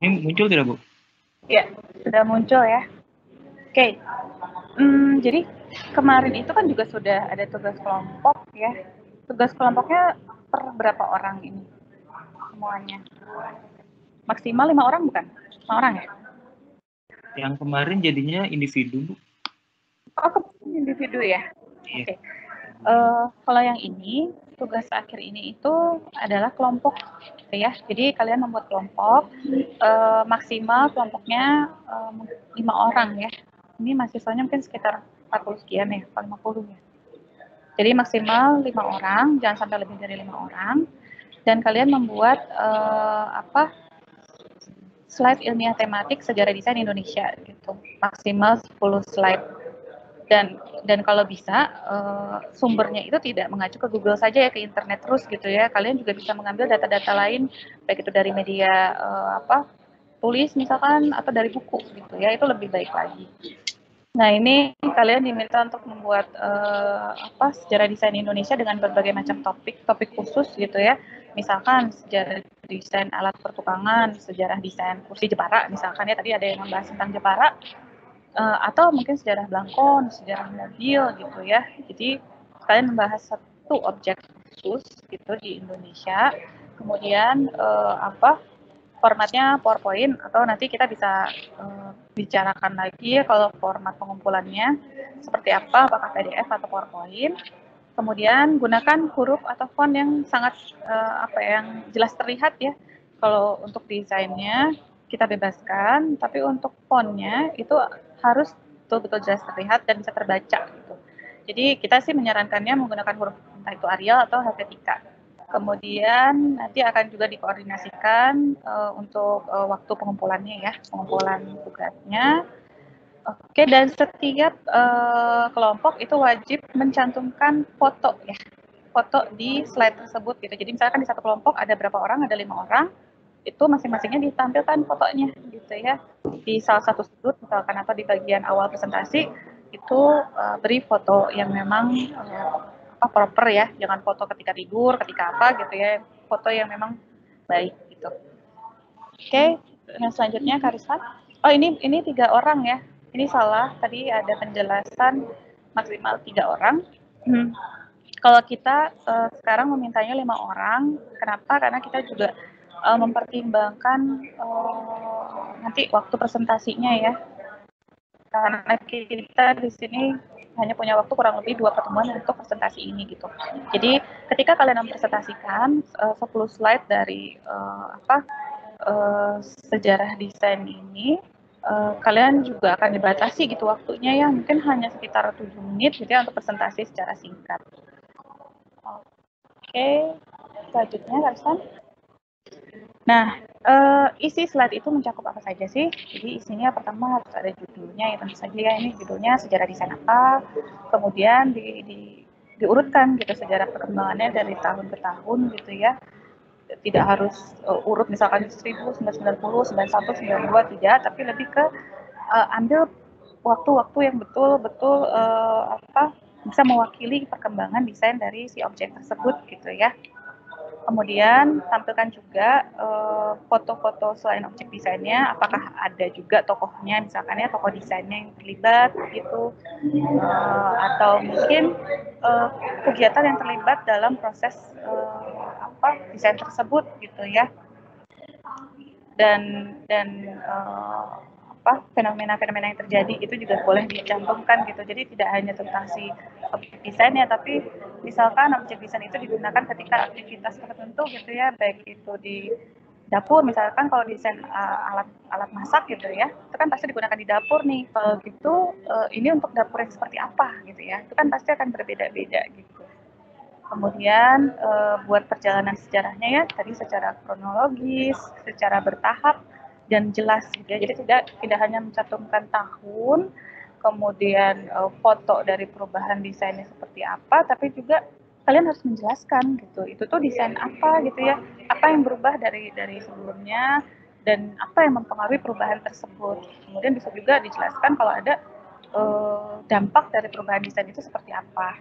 Ini muncul tidak, Bu? Ya, sudah muncul ya. Oke, jadi kemarin itu kan juga sudah ada tugas kelompok ya. Tugas kelompoknya per berapa orang ini semuanya? Maksimal 5 orang bukan? 5 orang ya? Yang kemarin jadinya individu, Bu. Oh, individu ya? Iya. Oke. Kalau yang ini, tugas akhir ini itu adalah kelompok ya. Jadi kalian membuat kelompok, maksimal kelompoknya 5 orang ya. Ini mahasiswanya mungkin sekitar 40 sekian ya, 50 ya. Jadi maksimal 5 orang, jangan sampai lebih dari 5 orang. Dan kalian membuat slide ilmiah tematik sejarah desain Indonesia gitu. Maksimal 10 slide. Dan kalau bisa sumbernya itu tidak mengacu ke Google saja ya, ke internet terus gitu ya. Kalian juga bisa mengambil data-data lain, baik itu dari media tulis misalkan atau dari buku gitu ya, itu lebih baik lagi. Nah, ini kalian diminta untuk membuat sejarah desain Indonesia dengan berbagai macam topik khusus gitu ya. Misalkan sejarah desain alat pertukangan, sejarah desain kursi Jepara misalkan ya, tadi ada yang membahas tentang Jepara, atau mungkin sejarah belangkon, sejarah mobil gitu ya. Jadi kalian membahas satu objek khusus gitu di Indonesia, kemudian formatnya PowerPoint, atau nanti kita bisa bicarakan lagi kalau format pengumpulannya seperti apa, apakah PDF atau PowerPoint. Kemudian gunakan huruf atau font yang sangat yang jelas terlihat ya. Kalau untuk desainnya kita bebaskan, tapi untuk fontnya itu harus betul-betul jelas terlihat dan bisa terbaca gitu. Jadi kita sih menyarankannya menggunakan huruf entah itu Arial atau Helvetica. Kemudian nanti akan juga dikoordinasikan untuk waktu pengumpulannya ya, pengumpulan tugasnya. Oke, dan setiap kelompok itu wajib mencantumkan foto ya, foto di slide tersebut gitu. Jadi misalkan di satu kelompok ada berapa orang, ada 5 orang, itu masing-masingnya ditampilkan fotonya gitu ya. Di salah satu sudut misalkan atau di bagian awal presentasi itu beri foto yang memang proper ya, jangan foto ketika tidur, ketika apa gitu ya, foto yang memang baik gitu. Oke, yang selanjutnya Karisma. Oh, ini 3 orang ya. Ini salah, tadi ada penjelasan maksimal 3 orang. Kalau kita sekarang memintanya 5 orang, kenapa? Karena kita juga mempertimbangkan nanti waktu presentasinya ya. Karena kita di sini hanya punya waktu kurang lebih 2 pertemuan untuk presentasi ini gitu. Jadi ketika kalian mempresentasikan 10 slide dari sejarah desain ini, kalian juga akan dibatasi gitu waktunya ya, mungkin hanya sekitar 7 menit gitu ya untuk presentasi secara singkat. Oke, selanjutnya Karsan. Nah, isi slide itu mencakup apa saja sih? Jadi isinya pertama harus ada judulnya ya, tentu saja ya, ini judulnya sejarah desain apa, kemudian diurutkan gitu sejarah perkembangannya dari tahun ke tahun gitu ya. Tidak harus urut misalkan 1990, 91, 92, tidak, tapi lebih ke ambil waktu-waktu yang betul-betul bisa mewakili perkembangan desain dari si objek tersebut gitu ya. Kemudian tampilkan juga foto-foto selain objek desainnya, apakah ada juga tokohnya, misalkan ya tokoh desainnya yang terlibat gitu, atau mungkin kegiatan yang terlibat dalam proses desain tersebut gitu ya. Dan fenomena-fenomena yang terjadi itu juga boleh dicantumkan gitu. Jadi tidak hanya tentang si objek desainnya, tapi misalkan objek desain itu digunakan ketika aktivitas tertentu gitu ya, baik itu di dapur misalkan, kalau desain alat masak gitu ya, itu kan pasti digunakan di dapur nih. Kalau gitu ini untuk dapur yang seperti apa gitu ya, itu kan pasti akan berbeda-beda gitu. Kemudian buat perjalanan sejarahnya ya, tadi secara kronologis, secara bertahap dan jelas gitu ya. Jadi tidak hanya mencantumkan tahun, kemudian foto dari perubahan desainnya seperti apa, tapi juga kalian harus menjelaskan gitu. Itu tuh desain apa gitu ya, apa yang berubah dari sebelumnya dan apa yang mempengaruhi perubahan tersebut. Kemudian bisa juga dijelaskan kalau ada dampak dari perubahan desain itu seperti apa.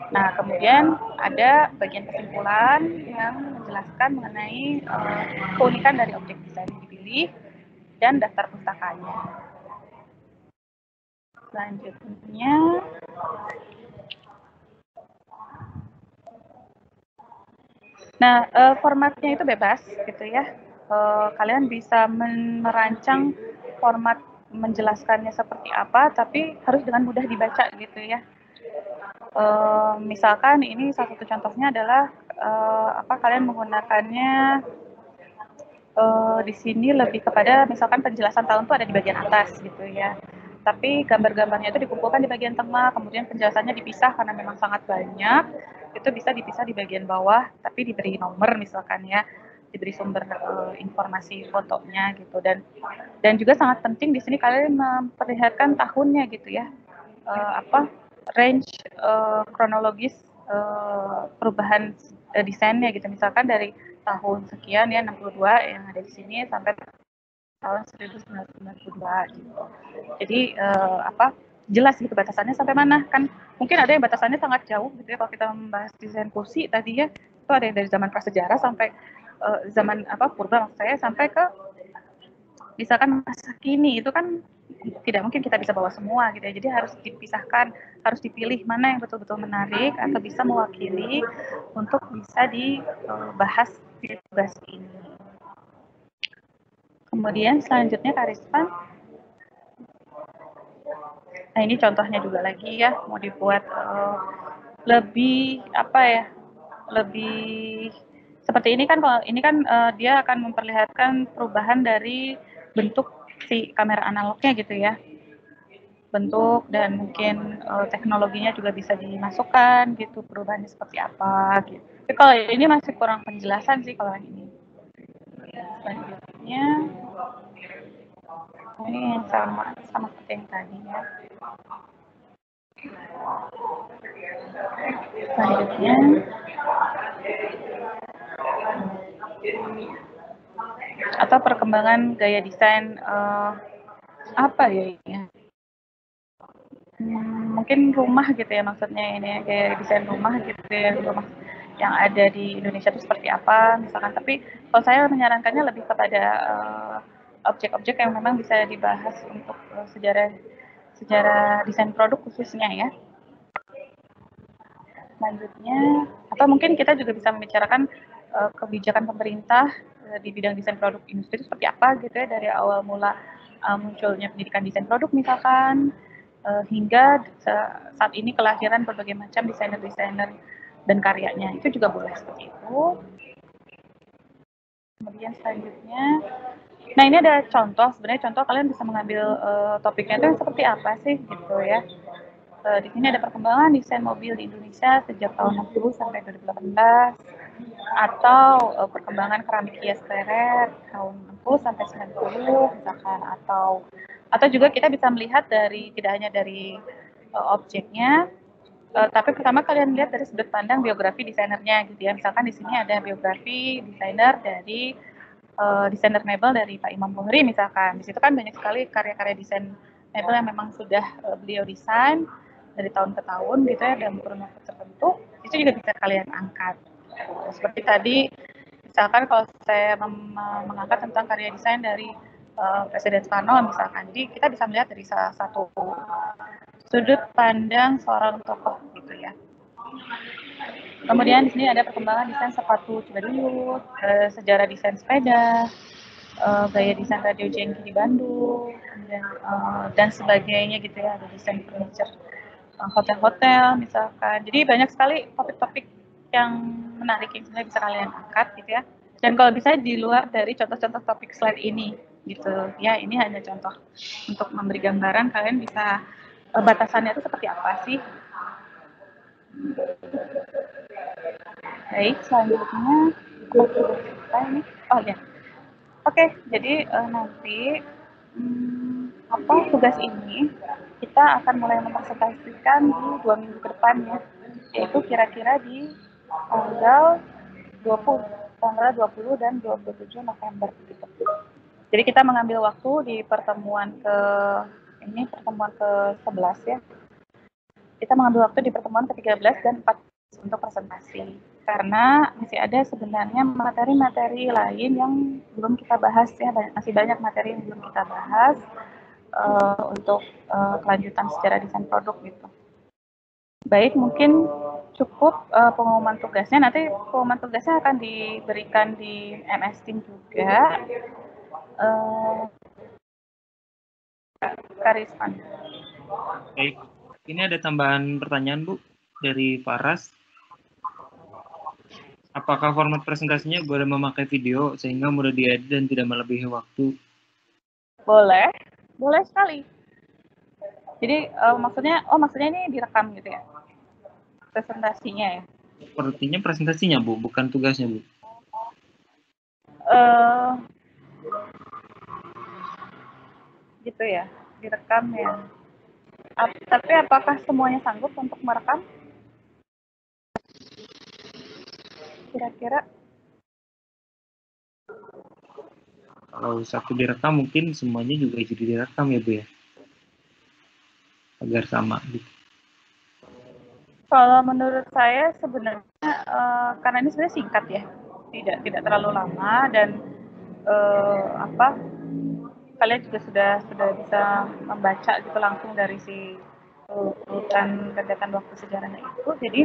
Nah, kemudian ada bagian kesimpulan yang menjelaskan mengenai keunikan dari objek desain yang dipilih dan daftar pustakanya. Selanjutnya, nah, formatnya itu bebas gitu ya. Kalian bisa merancang format menjelaskannya seperti apa, tapi harus dengan mudah dibaca gitu ya. Misalkan ini salah satu contohnya adalah kalian menggunakannya di sini lebih kepada misalkan penjelasan tahun itu ada di bagian atas gitu ya. Tapi gambar-gambarnya itu dikumpulkan di bagian tengah, kemudian penjelasannya dipisah karena memang sangat banyak. Itu bisa dipisah di bagian bawah, tapi diberi nomor misalkan ya, diberi sumber informasi fotonya gitu dan juga sangat penting di sini kalian memperlihatkan tahunnya gitu ya. Range kronologis perubahan desainnya gitu. Misalkan dari tahun sekian ya 62 yang ada di sini sampai tahun 1992 gitu. Jadi jelas gitu batasannya sampai mana, kan mungkin ada yang batasannya sangat jauh gitu ya. Kalau kita membahas desain kursi tadi ya, itu ada yang dari zaman prasejarah sampai zaman purba maksud saya, sampai ke misalkan masa kini. Itu kan tidak mungkin kita bisa bawa semua gitu ya. Jadi harus dipisahkan, harus dipilih mana yang betul-betul menarik atau bisa mewakili untuk bisa dibahas di tugas ini. Kemudian selanjutnya Karispan. Nah, ini contohnya juga lagi ya, mau dibuat lebih lebih seperti ini kan. Kalau ini kan dia akan memperlihatkan perubahan dari bentuk si kamera analognya gitu ya, bentuk dan mungkin teknologinya juga bisa dimasukkan gitu, perubahannya seperti apa gitu. Tapi kalau ini masih kurang penjelasan sih kalau yang ini. Selanjutnya ini yang sama seperti yang tadi ya. Selanjutnya atau perkembangan gaya desain apa ya ini? Mungkin rumah gitu ya maksudnya ini ya, gaya desain rumah gitu ya, rumah yang ada di Indonesia itu seperti apa misalkan. Tapi kalau saya menyarankannya lebih kepada objek-objek yang memang bisa dibahas untuk sejarah desain produk khususnya ya. Selanjutnya, atau mungkin kita juga bisa membicarakan kebijakan pemerintah di bidang desain produk industri itu seperti apa gitu ya, dari awal mula munculnya pendidikan desain produk misalkan, hingga saat ini kelahiran berbagai macam desainer-desainer dan karyanya. Itu juga boleh seperti itu. Kemudian selanjutnya, nah ini ada contoh, sebenarnya contoh kalian bisa mengambil topiknya itu seperti apa sih gitu ya. Di sini ada perkembangan desain mobil di Indonesia sejak tahun 60 sampai 2018, atau perkembangan keramik hias pleret tahun 60 sampai 90 misalkan, atau juga kita bisa melihat dari tidak hanya dari objeknya, tapi pertama kalian lihat dari sudut pandang biografi desainernya gitu ya. Misalkan di sini ada biografi desainer dari desainer mebel dari Pak Imam Bonri misalkan. Di situ kan banyak sekali karya-karya desain mebel yang memang sudah beliau desain dari tahun ke tahun gitu ya, dalam kurun waktu tertentu. Itu juga bisa kalian angkat. Seperti tadi, misalkan kalau saya mengangkat tentang karya desain dari Presiden Soekarno misalkan. Jadi kita bisa melihat dari salah satu sudut pandang seorang tokoh gitu ya. Kemudian di sini ada perkembangan desain sepatu Cibaduyut, sejarah desain sepeda, gaya desain radio jengki di Bandung, kemudian dan sebagainya gitu ya. Ada desain furniture hotel-hotel misalkan. Jadi banyak sekali topik-topik yang menarik yang sebenarnya bisa kalian angkat gitu ya. Dan kalau bisa di luar dari contoh-contoh topik slide ini gitu ya. Ini hanya contoh untuk memberi gambaran, kalian bisa batasannya itu seperti apa sih. Baik, selanjutnya ini. Oh ya. Oke, jadi nanti tugas ini kita akan mulai mempresentasikan di 2 minggu ke depan ya, yaitu kira-kira di tanggal 20 dan 27 November gitu. Jadi kita mengambil waktu di pertemuan ke 11 ya. kita mengambil waktu di pertemuan ke-13 dan 14 untuk presentasi. Karena masih ada sebenarnya materi-materi lain yang belum kita bahas ya, masih banyak materi yang belum kita bahas untuk kelanjutan secara desain produk gitu. Baik, mungkin cukup pengumuman tugasnya. Nanti pengumuman tugasnya akan diberikan di MS Team juga. Karisman. Baik, ini ada tambahan pertanyaan Bu dari Faras. Apakah format presentasinya boleh memakai video sehingga mudah diedit dan tidak melebihi waktu? Boleh, boleh sekali. Jadi maksudnya ini direkam gitu ya, presentasinya ya? Sepertinya presentasinya Bu, bukan tugasnya Bu. Gitu ya, direkam ya. Tapi apakah semuanya sanggup untuk merekam? Kira-kira? Kalau satu direkam mungkin semuanya juga jadi direkam ya Bu ya, agar sama gitu. Kalau menurut saya sebenarnya karena ini sebenarnya singkat ya, tidak terlalu lama dan kalian juga sudah bisa membaca gitu langsung dari si urutan rentetan waktu sejarahnya itu. Jadi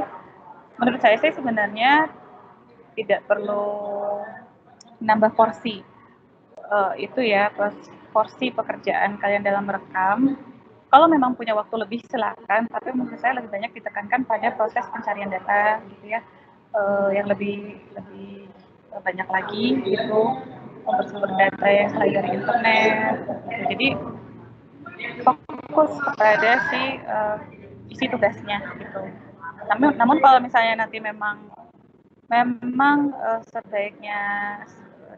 menurut saya sih sebenarnya tidak perlu menambah porsi itu ya, porsi pekerjaan kalian dalam merekam. Kalau memang punya waktu lebih silakan, tapi menurut saya lebih banyak ditekankan pada proses pencarian data gitu ya, yang lebih banyak lagi gitu, sumber-sumber data yang selain dari internet. Gitu. Jadi fokus kepada si isi tugasnya gitu. Namun kalau misalnya nanti memang sebaiknya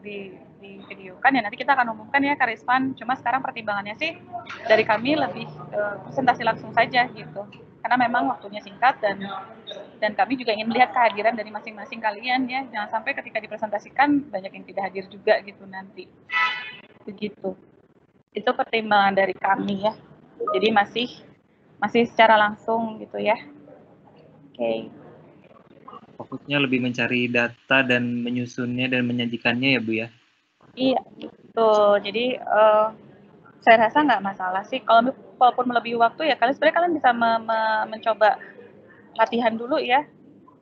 di videokan ya, nanti kita akan umumkan ya Karisman. Cuma sekarang pertimbangannya sih dari kami lebih presentasi langsung saja gitu, karena memang waktunya singkat dan kami juga ingin melihat kehadiran dari masing-masing kalian ya, jangan sampai ketika dipresentasikan banyak yang tidak hadir juga gitu nanti. Begitu, itu pertimbangan dari kami ya, jadi masih secara langsung gitu ya. Oke. Fokusnya lebih mencari data dan menyusunnya dan menyajikannya ya Bu ya. Iya, betul. Jadi saya rasa nggak masalah sih. Walaupun melebihi waktu ya, kalian bisa mencoba latihan dulu ya,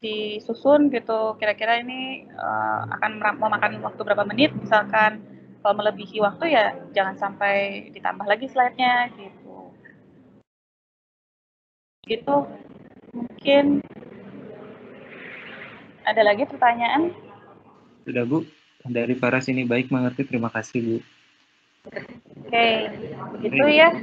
disusun gitu. Kira-kira ini akan memakan waktu berapa menit, misalkan. Kalau melebihi waktu ya jangan sampai ditambah lagi slide-nya gitu. Gitu. Mungkin ada lagi pertanyaan? Sudah Bu, dari Faras ini baik mengerti, terima kasih Bu. Oke, begitu ya.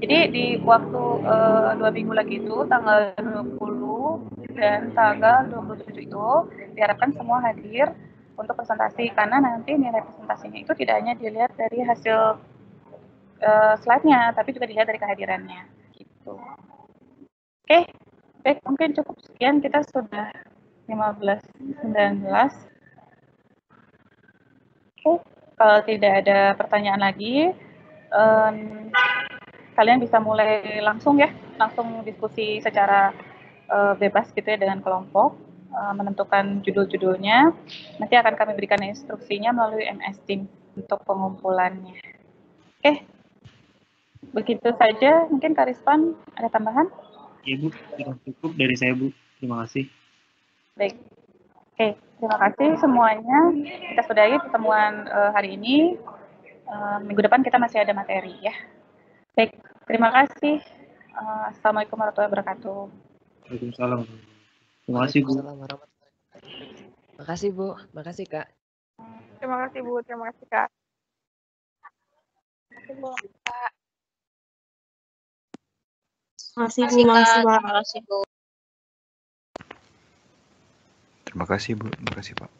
Jadi di waktu 2 minggu lagi itu, tanggal 20 dan tanggal 27 itu, diharapkan semua hadir untuk presentasi. Karena nanti nilai presentasinya itu tidak hanya dilihat dari hasil slide-nya, tapi juga dilihat dari kehadirannya. Gitu. Oke, baik, mungkin cukup sekian. Kita sudah 15:19. Oke, kalau tidak ada pertanyaan lagi, kalian bisa mulai langsung ya, langsung diskusi secara bebas gitu ya dengan kelompok, menentukan judul-judulnya. Nanti akan kami berikan instruksinya melalui MS Team untuk pengumpulannya. Oke, begitu saja. Mungkin Karispan ada tambahan? Ya Bu, sudah cukup dari saya Bu. Terima kasih. Baik. Oke, terima kasih semuanya. Kita sudahi pertemuan hari ini. Minggu depan kita masih ada materi ya. Baik, terima kasih. Assalamualaikum warahmatullahi wabarakatuh. Waalaikumsalam. Terima kasih Bu. Terima kasih Bu, terima kasih Kak. Terima kasih Bu, terima kasih Kak. Terima kasih Bu, Terima kasih Bu, terima kasih Pak.